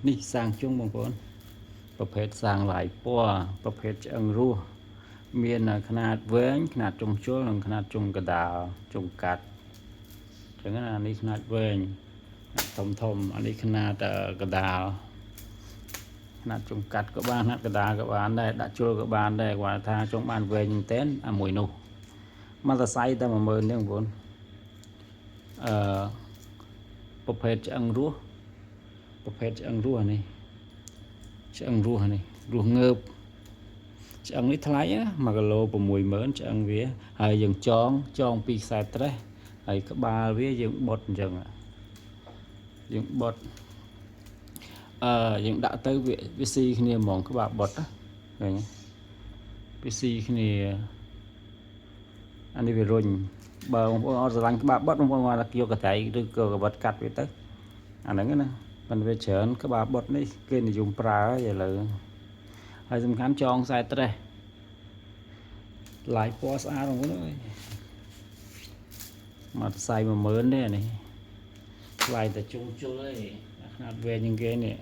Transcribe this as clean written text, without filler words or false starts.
នេះសាំងជុងបងប្អូនប្រភេទសាំងหลายពណ៌ប្រភេទឆ្អឹងរស់មានຂະຫນາດវែងຂະຫນາດចុងជល់និងຂະຫນາດចុងកដាលចុងកាត់អញ្ចឹងណានេះຂະຫນາດវែងធំអានេះຂະຫນາດកដាលຂະຫນាត់ចុងកាត់ក៏បានຂະຫນាត់កដាលក៏បានដែរដាក់ជល់ក៏បានដែរគាត់ថាចង់បានវែងមែនតើអាមួយនោះមកសរសៃតែ10000ទេបងប្អូនប្រភេទឆ្អឹងរស់នេះឆ្អឹងរស់នេះរស់ងើបឆ្អឹងនេះថ្លៃណា1គីឡូ60000ឆ្អឹងវាហើយយើងចងពីខ្សែត្រេះហើយក្បាលវាយើងបុតអញ្ចឹងយើងបុតយើងដាក់ទៅវាស៊ីគ្នាហ្មងក្បាលបុតណាឃើញវាស៊ីគ្នាអានេះវារុញបើបងប្អូនអត់ស្រឡាញ់ក្បាលបុតបងប្អូនគាត់យកកត្រៃឬក៏កបិតកាត់វាទៅអាហ្នឹងណាមិនវាច្រើនក្បាលបុតនេះគេនិយមប្រើឥឡូវហើយសំខាន់ចងខ្សែត្រេះឡាយពណ៌ស្អាតបងប្អូនអើយមកខ្សែ10000ទេអានេះថ្លៃតែជុំជុលឯងអាຂະຫນາດវែងជាងគេនេះ